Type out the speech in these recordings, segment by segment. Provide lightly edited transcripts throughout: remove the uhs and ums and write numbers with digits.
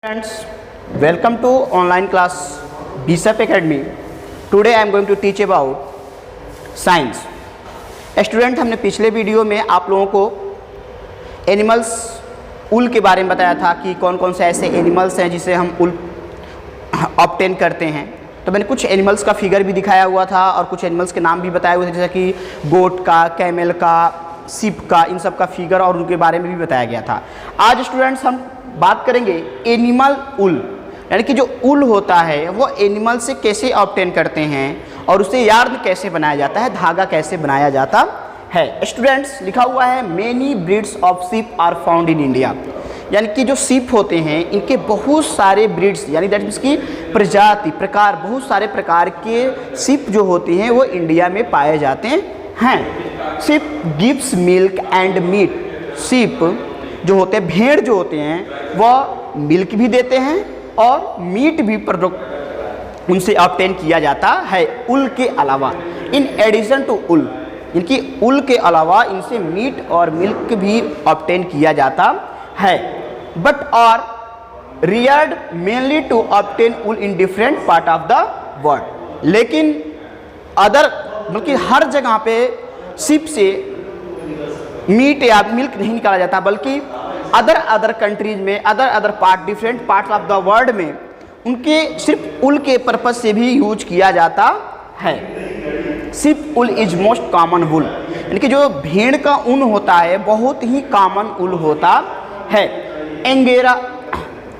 Friends, welcome to online class BSAP Academy. Today I am going to teach about science. Student, हमने पिछले video में आप लोगों को एनिमल्स उल के बारे में बताया था कि कौन कौन से ऐसे एनिमल्स हैं जिसे हम उल ऑब्टेन करते हैं। तो मैंने कुछ एनिमल्स का फिगर भी दिखाया हुआ था और कुछ एनिमल्स के नाम भी बताए हुए थे, जैसे कि गोट का, कैमल का, सिप का, इन सब का फिगर और उनके बारे में भी बताया गया था। आज स्टूडेंट्स हम बात करेंगे एनिमल उल, यानी कि जो उल होता है वो एनिमल से कैसे ऑब्टेन करते हैं और उससे यार्न कैसे बनाया जाता है, धागा कैसे बनाया जाता है। स्टूडेंट्स, लिखा हुआ है many breeds of sheep are found in India, यानी कि जो सिप होते हैं इनके बहुत सारे ब्रीड्स, यानी दैट मीन्स की प्रजाति, प्रकार, बहुत सारे प्रकार के सिप जो होते हैं वो इंडिया में पाए जाते हैं। Sheep gives milk and meat, sheep जो होते हैं, भेड़ जो होते हैं वह मिल्क भी देते हैं और मीट भी प्रोडक्ट उनसे ऑब्टेन किया जाता है उल के अलावा। इन एडिशन टू उल, इनकी उल के अलावा इनसे मीट और मिल्क भी ऑब्टेन किया जाता है। But are reared mainly to obtain wool in different part of the world, लेकिन अदर बल्कि हर जगह पे सिप से मीट या मिल्क नहीं निकाला जाता, बल्कि अदर कंट्रीज में, other part, different parts of the world में उनके सिर्फ उल के पर्पज से भी यूज किया जाता है। Sheep wool is most common wool, यानी कि जो भेड़ का ऊन होता है बहुत ही कॉमन उल होता है।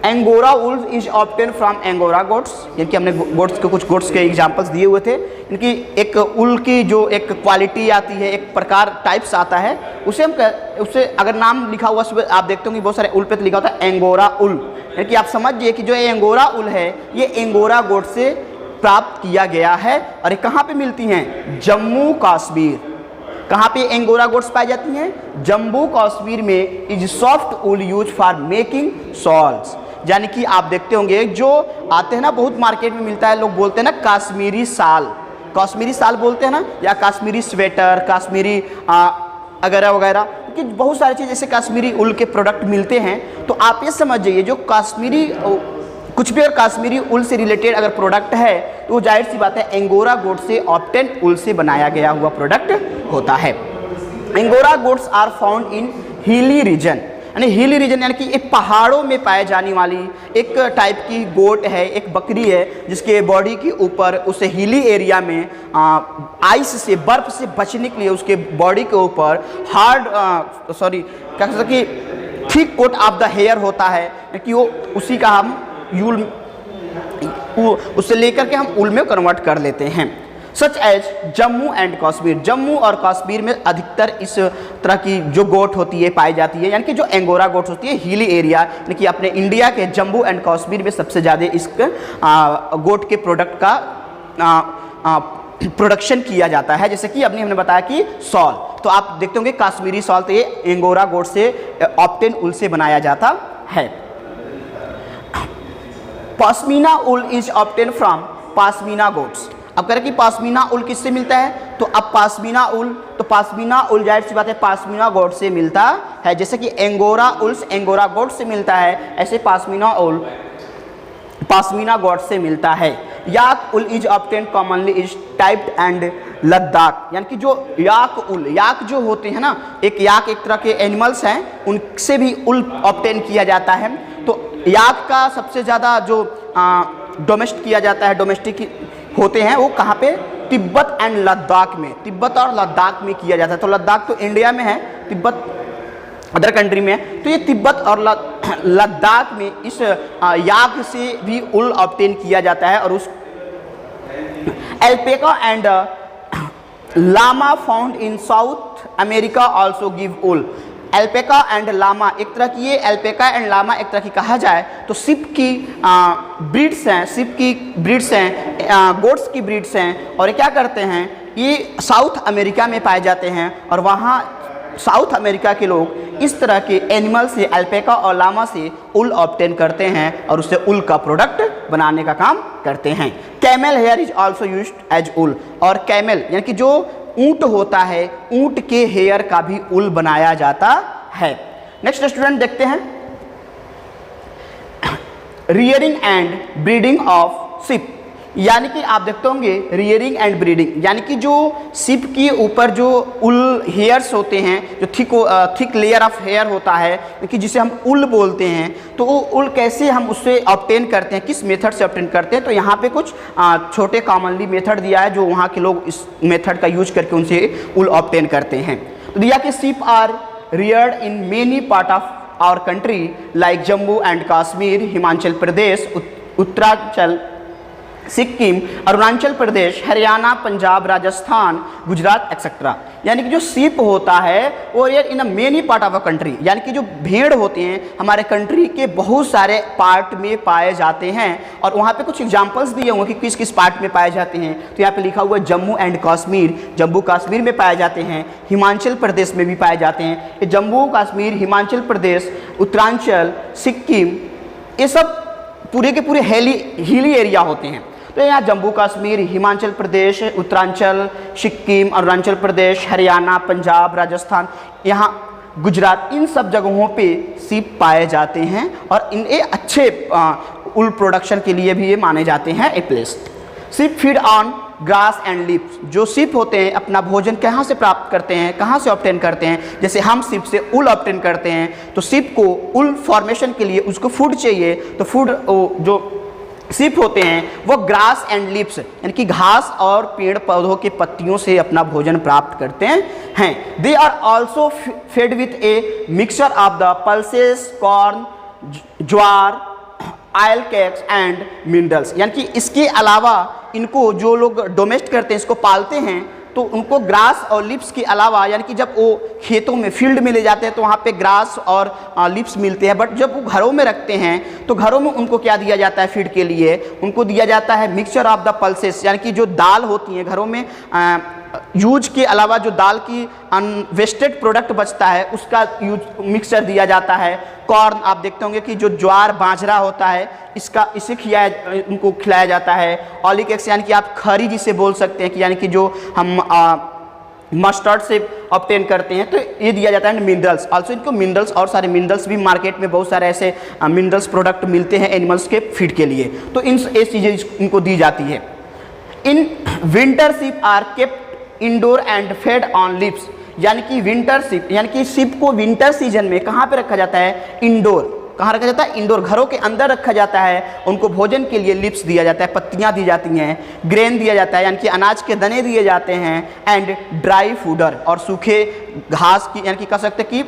Angora ul is obtain from Angora goats, यानी कि हमने गोट्स के कुछ गोट्स के एग्जांपल्स दिए हुए थे। इनकी एक उल की जो एक क्वालिटी आती है, एक प्रकार टाइप्स आता है, उससे अगर नाम लिखा हुआ उसमें आप देखते होंगे बहुत सारे उल पे तो लिखा होता है एंगोरा उल, यानी कि आप समझिए कि जो ये एंगोरा उल है ये एंगोरा गोट से प्राप्त किया गया है। और ये कहाँ पे मिलती हैं? जम्मू कश्मीर। कहाँ पे एंगोरा गोट्स पाई जाती हैं? जम्मू कश्मीर में। Is soft ul use for making shawls, यानी कि आप देखते होंगे जो आते हैं ना, बहुत मार्केट में मिलता है, लोग बोलते हैं ना कश्मीरी साल, कश्मीरी साल बोलते हैं ना, या कश्मीरी स्वेटर, कश्मीरी वगैरह वगैरह, कि बहुत सारी चीज़ जैसे कश्मीरी उल के प्रोडक्ट मिलते हैं। तो आप ये समझ जाइए जो कश्मीरी कुछ भी अगर कश्मीरी उल से रिलेटेड अगर प्रोडक्ट है तो वो जाहिर सी बात है एंगोरा गोट से ऑब्टेन उल से बनाया गया हुआ प्रोडक्ट होता है। Angora goats are found in hilly region, यानी हिली रीजन यानी कि एक पहाड़ों में पाए जाने वाली एक टाइप की गोट है, एक बकरी है जिसके बॉडी के ऊपर उसे हिली एरिया में आइस से, बर्फ से बचने के लिए उसके बॉडी के ऊपर क्या कहते कि thick coat of the hair होता है, कि वो उसी का हम यूल उससे लेकर के हम उल में कन्वर्ट कर लेते हैं। Such as Jammu and Kashmir, Jammu और कश्मीर में अधिकतर इस तरह की जो गोट होती है पाई जाती है, यानी कि जो एंगोरा गोट होती है हिली एरिया, यानी कि अपने इंडिया के जम्मू एंड कश्मीर में सबसे ज़्यादा इस गोट के प्रोडक्ट का प्रोडक्शन किया जाता है। जैसे कि हमने बताया कि सॉल, तो आप देखते होंगे कश्मीरी सॉल तो ये एंगोरा गोट से ऑब्टेन उल से बनाया जाता है। पश्मीना उल is obtain from pashmina goats. अब कह रहे कि पश्मीना उल किससे मिलता है, तो अब पश्मीना उल जाहिर सी बात है पश्मीना गोट से मिलता है। जैसे कि एंगोरा उल एंगोरा गोट से मिलता है, ऐसे पश्मीना उल पश्मीना गोट से मिलता है। Yak wool is obtain commonly is Tibet and Ladakh, यानी कि जो याक उल, याक जो होते हैं ना, एक याक एक तरह के एनिमल्स हैं, उनसे भी उल ऑब्टेन किया जाता है। तो याक का सबसे ज़्यादा जो डोमेस्टिक किया जाता है, डोमेस्टिक होते हैं वो कहाँ पे? तिब्बत एंड लद्दाख में, तिब्बत और लद्दाख में किया जाता है। तो लद्दाख तो इंडिया में है, तिब्बत अदर कंट्री में है, तो ये तिब्बत और लद्दाख में इस याक से भी उल ऑब्टेन किया जाता है। और उस alpaca and llama found in South America also give wool. Alpaca and llama एक तरह की, ये एल्पेका एंड लामा एक तरह की कहा जाए तो सिप की ब्रीड्स हैं, सिप की ब्रीड्स हैं, गोट्स की ब्रीड्स हैं, और ये क्या करते हैं, ये साउथ अमेरिका में पाए जाते हैं। और वहाँ साउथ अमेरिका के लोग इस तरह के एनिमल से, अल्पेका और लामा से उल ऑब्टेन करते हैं और उससे उल का प्रोडक्ट बनाने का काम करते हैं। Camel hair is also used as wool, और कैमल यानी कि जो ऊंट होता है, ऊंट के हेयर का भी उल बनाया जाता है। नेक्स्ट स्टूडेंट देखते हैं rearing and breeding of ship, यानी कि आप देखते होंगे रियरिंग एंड ब्रीडिंग, यानी कि जो शिप के ऊपर जो उल हेयर्स होते हैं, जो थिक लेयर ऑफ हेयर होता है कि जिसे हम उल बोलते हैं, तो वो उल कैसे हम उससे ऑब्टेन करते हैं, किस मेथड से ऑब्टेन करते हैं। तो यहाँ पे कुछ छोटे कॉमनली मेथड दिया है जो वहाँ के लोग इस मेथड का यूज करके उनसे उल ऑब्टेन करते हैं। तो दिया कि sheep are reared in many part of our country like Jammu and Kashmir, Himachal Pradesh, Uttaranchal, Sikkim, Arunachal Pradesh, Haryana, Punjab, Rajasthan, Gujarat etcetera. यानी कि जो शिप होता है वो in a many part of a country, यानी कि जो भेड़ होते हैं हमारे कंट्री के बहुत सारे पार्ट में पाए जाते हैं। और वहाँ पे कुछ एग्जांपल्स दिए हुए कि किस किस पार्ट में पाए जाते हैं। तो यहाँ पे लिखा हुआ है जम्मू एंड कश्मीर, जम्मू कश्मीर में पाए जाते हैं, हिमाचल प्रदेश में भी पाए जाते हैं। ये जम्मू कश्मीर, हिमाचल प्रदेश, उत्तरांचल, सिक्किम, ये सब पूरे के पूरे हिली एरिया होते हैं। तो यहाँ जम्मू कश्मीर, हिमाचल प्रदेश, उत्तरांचल, सिक्किम, अरुणाचल प्रदेश, हरियाणा, पंजाब, राजस्थान, यहाँ गुजरात, इन सब जगहों पे शिप पाए जाते हैं और इन अच्छे उल प्रोडक्शन के लिए भी ये माने जाते हैं a place. Ship feed on grass and leaves, जो शिप होते हैं अपना भोजन कहाँ से प्राप्त करते हैं, कहाँ से ऑब्टेन करते हैं। जैसे हम शिप से उल ऑब्टेन करते हैं, तो शिप को उल फॉर्मेशन के लिए उसको फूड चाहिए, तो फूड जो शिप होते हैं वो ग्रास एंड लीव्स यानी कि घास और पेड़ पौधों के पत्तियों से अपना भोजन प्राप्त करते हैं। They are also fed with a mixture of the pulses, corn, jowar, oil cakes and minerals, यानी कि इसके अलावा इनको जो लोग डोमेस्ट करते हैं, इसको पालते हैं, तो उनको ग्रास और लिप्स के अलावा, यानी कि जब वो खेतों में फील्ड में ले जाते हैं तो वहाँ पे ग्रास और लिप्स मिलते हैं, बट जब वो घरों में रखते हैं तो घरों में उनको क्या दिया जाता है फीड के लिए, उनको दिया जाता है मिक्सचर ऑफ द पल्सेस, यानी कि जो दाल होती है घरों में यूज के अलावा जो दाल की अनवेस्टेड प्रोडक्ट बचता है उसका यूज मिक्सचर दिया जाता है। कॉर्न, आप देखते होंगे कि जो ज्वार बाजरा होता है इसे उनको खिलाया जाता है। ऑलिक एक्स यानी कि आप खरी जिसे बोल सकते हैं कि यानी कि जो हम मस्टर्ड से ऑब्टेन करते हैं, तो ये दिया जाता है। मिनरल्स आल्सो, इनको मिनरल्स और सारे मिनरल्स भी मार्केट में बहुत सारे ऐसे मिनरल्स प्रोडक्ट मिलते हैं एनिमल्स के फीड के लिए, तो ये चीज़ें इनको दी जाती है। In winter sheep are kept indoor and fed on leaves, यानी कि विंटर शिप यानी कि शिप को विंटर सीजन में कहाँ पे रखा जाता है, इंडोर। कहाँ रखा जाता है, इंडोर, घरों के अंदर रखा जाता है। उनको भोजन के लिए लिप्स दिया जाता है, पत्तियाँ दी जाती हैं, ग्रेन दिया जाता है यानी कि अनाज के दने दिए जाते हैं, एंड ड्राई फूडर और सूखे घास की यानी कि कह सकते कि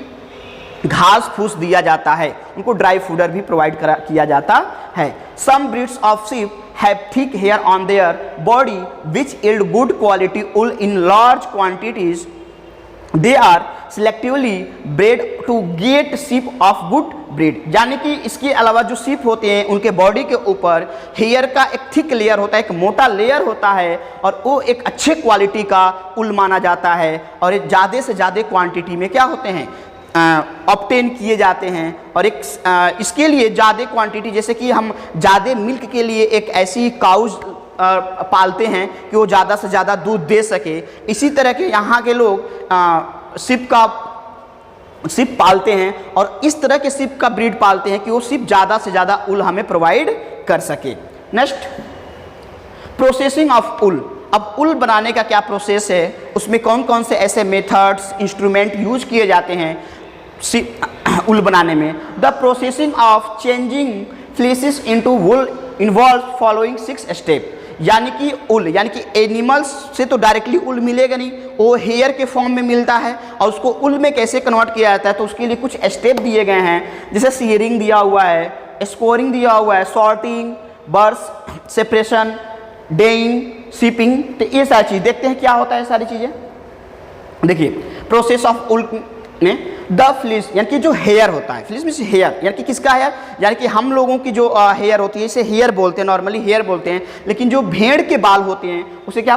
घास फूस दिया जाता है, उनको ड्राई फूडर भी प्रोवाइड किया जाता है। Some breeds of sheep have thick hair on their body which yield good quality wool in large quantities. They are selectively bred to get sheep of good breed, यानी कि इसके अलावा जो ship होते हैं उनके बॉडी के ऊपर हेयर का एक थिक लेयर होता है, एक मोटा लेयर होता है, और वो एक अच्छे क्वालिटी का उल माना जाता है, और ये ज़्यादा से ज़्यादा क्वांटिटी में क्या होते हैं ऑब्टेन किए जाते हैं। और एक इसके लिए ज़्यादा क्वांटिटी, जैसे कि हम ज़्यादा मिल्क के लिए एक ऐसी काउज पालते हैं कि वो ज़्यादा से ज़्यादा दूध दे सके, इसी तरह के यहाँ के लोग शिप पालते हैं और इस तरह के शिप का ब्रीड पालते हैं कि वो शिप ज़्यादा से ज़्यादा उल हमें प्रोवाइड कर सके। नेक्स्ट, प्रोसेसिंग ऑफ उल। अब उल बनाने का क्या प्रोसेस है, उसमें कौन कौन से ऐसे मेथड्स, इंस्ट्रूमेंट यूज किए जाते हैं उल बनाने में। The processing of changing fleeces into wool involve following 6 step, यानी कि उल यानी कि एनिमल्स से तो डायरेक्टली उल मिलेगा नहीं, वो हेयर के फॉर्म में मिलता है, और उसको उल में कैसे कन्वर्ट किया जाता है तो उसके लिए कुछ स्टेप दिए गए हैं, जैसे सीयरिंग दिया हुआ है, स्कोरिंग दिया हुआ है, सॉर्टिंग, बर्स, सेपरेशन, डेइंग, शिपिंग। तो ये सारी चीज़ देखते हैं क्या होता है सारी चीज़ें। देखिए प्रोसेस ऑफ उल में द फ्लीस यानी कि जो हेयर होता है, फ्लीस में हेयर यानी कि किसका हेयर, यानी कि हम लोगों की जो हेयर होती है इसे हेयर बोलते हैं, नॉर्मली हेयर बोलते हैं, लेकिन जो भेड़ के बाल होते हैं उसे क्या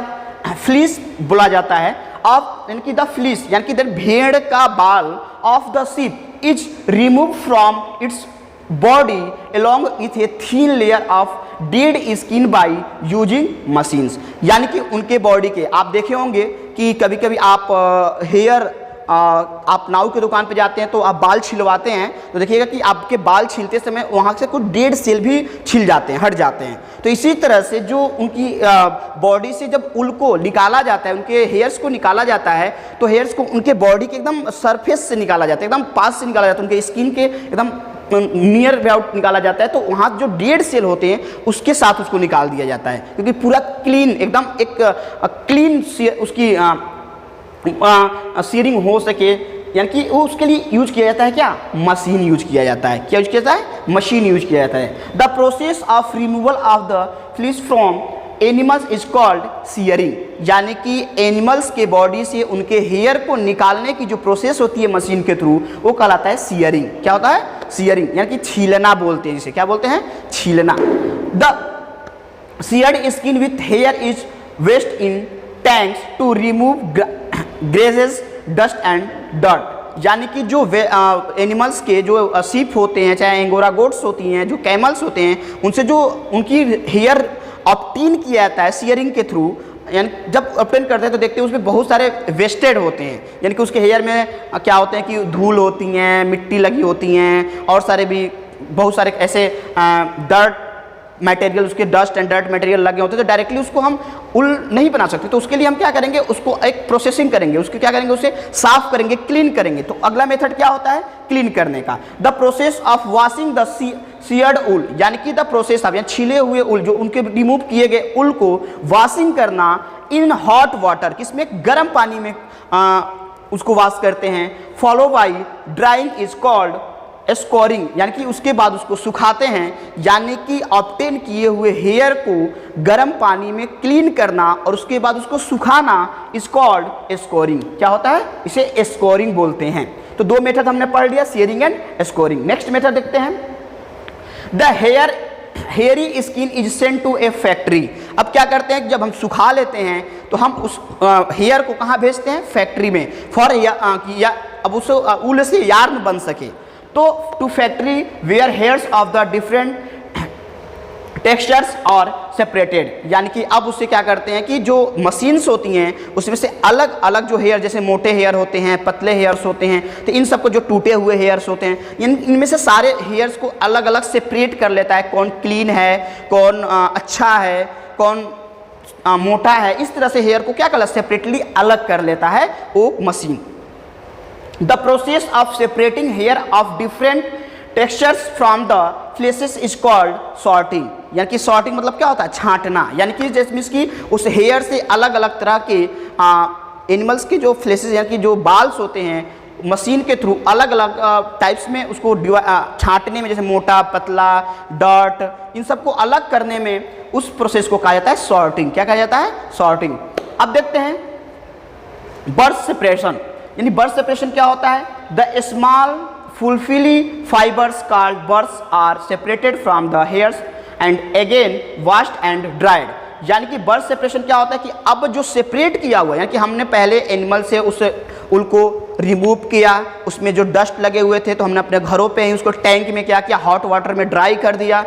फ्लीस बोला जाता है। ऑफ यानी कि द फ्लीस यानी कि भेड़ का बाल of the ship is remove from its body along with a thin layer of dead skin by using machines, यानी कि उनके बॉडी के आप देखे होंगे कि कभी कभी आप हेयर आप नाऊ की दुकान पे जाते हैं तो आप बाल छिलवाते हैं तो देखिएगा कि आपके बाल छीलते समय वहाँ से कुछ डेड सेल भी छिल जाते हैं, हट जाते हैं। तो इसी तरह से जो उनकी बॉडी से जब उल को निकाला जाता है, उनके हेयर्स को निकाला जाता है, तो हेयर्स को उनके बॉडी के एकदम सरफेस से निकाला जाता है, एकदम पास से निकाला जाता है, उनके स्किन के एकदम नियर अबाउट निकाला जाता है। तो वहाँ जो डेड सेल होते हैं उसके साथ उसको निकाल दिया जाता है, क्योंकि पूरा क्लीन एकदम एक क्लीन उसकी सीयरिंग हो सके, यानी कि वो उसके लिए यूज किया जाता है क्या, मशीन यूज किया जाता है। क्या यूज किया जाता है, मशीन यूज किया जाता है। The process of removal of the fleece from animals is called shearing, यानी कि एनिमल्स के बॉडी से उनके हेयर को निकालने की जो प्रोसेस होती है मशीन के थ्रू, वो कहलाता है सीयरिंग। क्या होता है, सीयरिंग, यानी कि छीलना बोलते हैं जिसे, क्या बोलते हैं, छीलना। The sheared skin with hair is washed in tanks to remove greases, dust and dirt, यानी कि जो एनिमल्स के जो सीप होते हैं, चाहे एंगोरा गोट्स होती हैं, जो कैमल्स होते हैं, उनसे जो उनकी हेयर ऑब्टेन किया जाता है सीयरिंग के थ्रू, यानी जब ऑब्टेन करते हैं तो देखते हैं उसमें बहुत सारे वेस्टेड होते हैं, यानी कि उसके हेयर में क्या होते हैं कि धूल होती हैं, मिट्टी लगी होती हैं, और सारे भी बहुत सारे ऐसे डर्ट मटेरियल, उसके डस्ट एंड डर्ट मटेरियल लगे होते हैं। तो डायरेक्टली उसको हम उल नहीं बना सकते, तो उसके लिए हम क्या करेंगे, उसको एक प्रोसेसिंग करेंगे, उसके क्या करेंगे, उसे साफ करेंगे, क्लीन करेंगे। तो अगला मेथड क्या होता है, क्लीन करने का। The process of washing the sheared wool, यानी कि द प्रोसेस ऑफ, यानी छिले हुए उल, जो उनके रिमूव किए गए उल को वॉशिंग करना इन हॉट वाटर, किसमें, गर्म पानी में उसको वॉश करते हैं। Follow by drawing is called scoring, यानी कि उसके बाद उसको सुखाते हैं, यानी कि ऑब्टेन किए हुए हेयर को गर्म पानी में क्लीन करना और उसके बाद उसको सुखाना इज कॉल्ड स्कोरिंग। क्या होता है, इसे स्कोरिंग बोलते हैं। तो दो मेथड हमने पढ़ लिया, shearing and scouring. Next method देखते हैं, the hairy skin is sent to a factory. अब क्या करते हैं, जब हम सुखा लेते हैं तो हम उस हेयर को कहाँ भेजते हैं, फैक्ट्री में, फॉर अब उस उल से यार्न बन सके। तो to factory where hairs of the different textures are separated, यानी कि अब उससे क्या करते हैं कि जो मशीन्स होती हैं उसमें से अलग अलग जो हेयर, जैसे मोटे हेयर होते हैं, पतले हेयर्स होते हैं, तो इन सबको जो टूटे हुए हेयर्स होते हैं, इनमें से सारे हेयर्स को अलग अलग सेपरेट कर लेता है, कौन क्लीन है, कौन अच्छा है, कौन मोटा है। इस तरह से हेयर को क्या कर, सेपरेटली अलग कर लेता है वो machine. The process of separating hair of different textures from the fleeces is called sorting, यानी कि सॉर्टिंग मतलब क्या होता है, छांटना, यानी कि जैसे कि उस हेयर से अलग अलग तरह के एनिमल्स के जो फ्लेसेस, यानी कि जो बाल्स होते हैं, मशीन के थ्रू अलग अलग टाइप्स में उसको छांटने में, जैसे मोटा, पतला, डर्ट, इन सबको अलग करने में उस प्रोसेस को कहा जाता है सॉर्टिंग। क्या कहा जाता है, सॉर्टिंग। अब देखते हैं बर्थ सेपरेशन, यानी बर्थ सेपरेशन क्या होता है, the small fluffy fibres called burrs are separated from the hairs and again washed and dried, यानी कि बर्थ सेपरेशन क्या होता है कि अब जो सेपरेट किया हुआ है, यानी कि हमने पहले एनिमल से उस उल को रिमूव किया, उसमें जो डस्ट लगे हुए थे तो हमने अपने घरों पे ही उसको टैंक में क्या किया, हॉट वाटर में ड्राई कर दिया,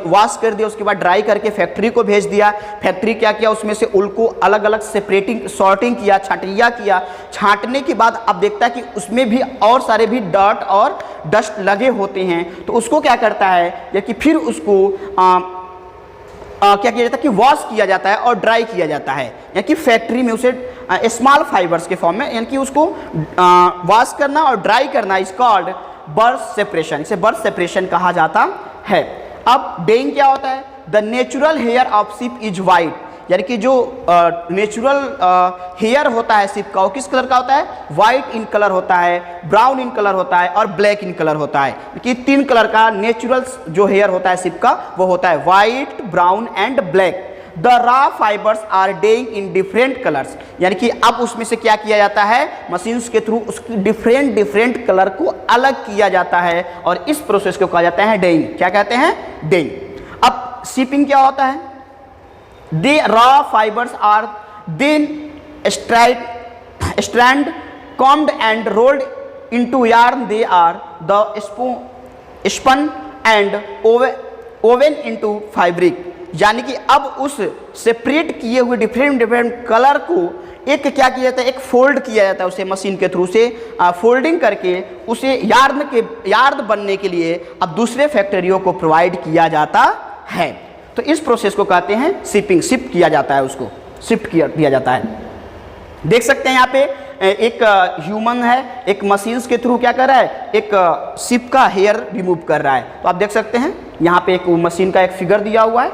वॉश कर दिया, उसके बाद ड्राई करके फैक्ट्री को भेज दिया। फैक्ट्री क्या किया, उसमें से उल को अलग अलग सेपरेटिंग, सॉर्टिंग किया, छांटिया किया। छांटने के बाद अब देखता है कि उसमें भी और सारे भी डर्ट और डस्ट लगे होते हैं, तो उसको क्या करता है, या कि फिर उसको क्या किया जाता है कि वॉश किया जाता है और ड्राई किया जाता है, यानी कि फैक्ट्री में उसे स्मॉल फाइबर्स के फॉर्म में, यानी कि उसको वॉश करना और ड्राई करना इज कॉल्ड बर्थ सेपरेशन, इसे बर्थ सेपरेशन कहा जाता है। अब डेइंग क्या होता है, the natural hair of sheep is white, यानी कि जो नेचुरल हेयर होता है शिप का, वो किस कलर का होता है, वाइट इन कलर होता है, ब्राउन इन कलर होता है और ब्लैक इन कलर होता है, कि तीन कलर का नेचुरल जो हेयर होता है शिप का वो होता है white, brown and black. The raw fibres are dyeing in different colours, यानी कि अब उसमें से क्या किया जाता है, मशीन्स के थ्रू उसकी डिफरेंट कलर को अलग किया जाता है और इस प्रोसेस को कहा जाता है डेइंग। क्या कहते हैं, डेइंग। अब शिपिंग क्या होता है, the raw fibers are then strand combed and rolled into yarn, they are the spun and woven into fabric, यानी कि अब उस सेपरेट किए हुए डिफरेंट कलर को एक क्या किया जाता है, एक फोल्ड किया जाता है उसे मशीन के थ्रू से फोल्डिंग करके उसे यार्न बनने के लिए अब दूसरे फैक्ट्रियों को प्रोवाइड किया जाता है। तो इस प्रोसेस को कहते हैं शिपिंग, शिफ्ट किया जाता है, उसको शिफ्ट किया जाता है। देख सकते हैं यहाँ पे एक ह्यूमन है, एक मशीन्स के थ्रू क्या कर रहा है, एक शिप का हेयर रिमूव कर रहा है। तो आप देख सकते हैं यहाँ पे एक मशीन का एक फिगर दिया हुआ है।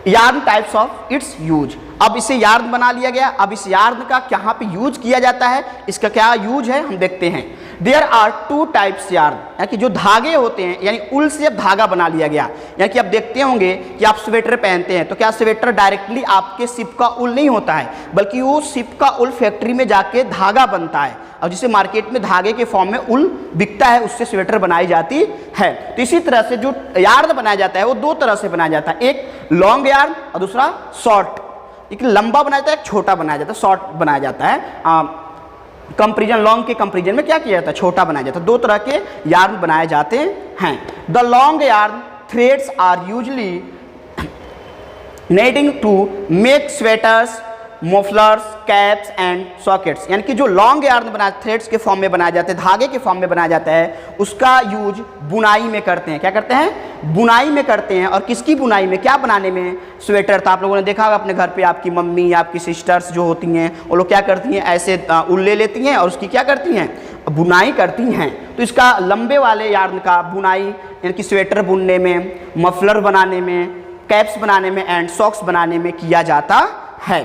Yarn types of its use, अब इसे यार्न बना लिया गया। अब इस यार्न का कहाँ पे यूज किया जाता है, इसका क्या यूज है हम देखते हैं। देयर आर 2 टाइप्स यार्न, यानी कि जो धागे होते हैं, यानी उल से अब धागा बना लिया गया। यानी कि आप देखते होंगे कि आप स्वेटर पहनते हैं तो क्या स्वेटर डायरेक्टली आपके शिप का उल नहीं होता है, बल्कि वो शिप का उल फैक्ट्री में जाके धागा बनता है और जिसे मार्केट में धागे के फॉर्म में उल बिकता है, उससे स्वेटर बनाई जाती है। तो इसी तरह से जो यार्न बनाया जाता है वो 2 तरह से बनाया जाता है, एक लॉन्ग यार्न और दूसरा शॉर्ट। एक लंबा बनाया जाता है, एक छोटा बनाया जाता है, शॉर्ट बनाया जाता है। कंपेरिजन, लॉन्ग के कंपेरिजन में क्या किया जाता है, छोटा बनाया जाता है। 2 तरह के यार्न बनाए जाते हैं। The long yarn threads are usually knitting to make sweaters, mufflers, caps and sockets, यानी कि जो लॉन्ग यार्न बना थ्रेड्स के फॉर्म में बनाया जाता है, धागे के फॉर्म में बनाया जाता है, उसका यूज बुनाई में करते हैं। क्या करते हैं, बुनाई में करते हैं। और किसकी बुनाई में, क्या बनाने में, स्वेटर। तो आप लोगों ने देखा होगा अपने घर पे आपकी मम्मी या आपकी सिस्टर्स जो होती हैं वो लोग क्या करती हैं, ऐसे उल ले लेती हैं और उसकी क्या करती हैं, बुनाई करती हैं। तो इसका लंबे वाले यार्न का बुनाई यानी कि स्वेटर बुनने में, मफलर बनाने में, कैप्स बनाने में एंड सॉक्स बनाने में किया जाता है।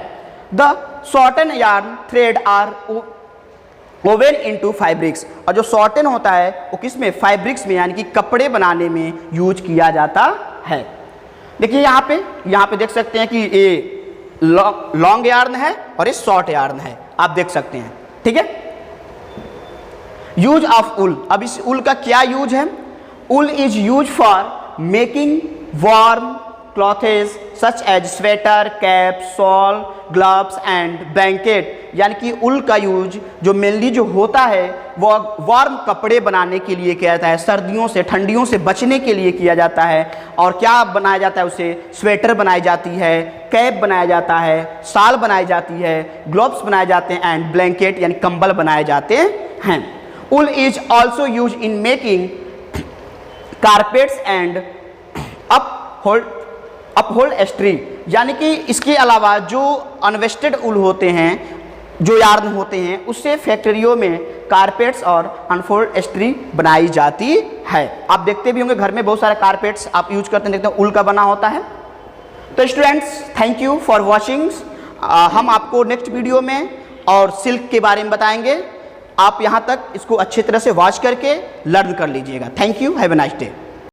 The shorten yarn thread are woven into fabrics, और जो शॉर्टन होता है वो किस में, फैब्रिक्स में, यानी कि कपड़े बनाने में यूज किया जाता है। देखिए यहाँ पे देख सकते हैं कि ये लॉन्ग यार्न है और ये शॉर्ट यार्न है, आप देख सकते हैं। ठीक है, यूज ऑफ उल, अब इस उल का क्या यूज है। Wool is use for making warm clothes such as sweater, cap, shawl, gloves and blanket, यानी कि उल का यूज जो मेनली जो होता है वो वार्म कपड़े बनाने के लिए किया जाता है, सर्दियों से, ठंडियों से बचने के लिए किया जाता है। और क्या बनाया जाता है, उसे स्वेटर बनाई जाती है, कैप बनाया जाता है, शाल बनाई जाती है, ग्लव्स बनाए जाते हैं एंड ब्लैंकेट यानी कंबल बनाए जाते हैं। उल is also use in making carpets and upholstery, यानी कि इसके अलावा जो अनवेस्टेड उल होते हैं, जो यार्न होते हैं, उससे फैक्ट्रियों में कारपेट्स और अपहोल्स्ट्री बनाई जाती है। आप देखते भी होंगे घर में बहुत सारे कारपेट्स आप यूज करते हैं, देखते हैं उल का बना होता है। तो students, thank you for watching. हम आपको नेक्स्ट वीडियो में और सिल्क के बारे में बताएंगे। आप यहाँ तक इसको अच्छी तरह से वॉच करके लर्न कर लीजिएगा। Thank you, have a nice day.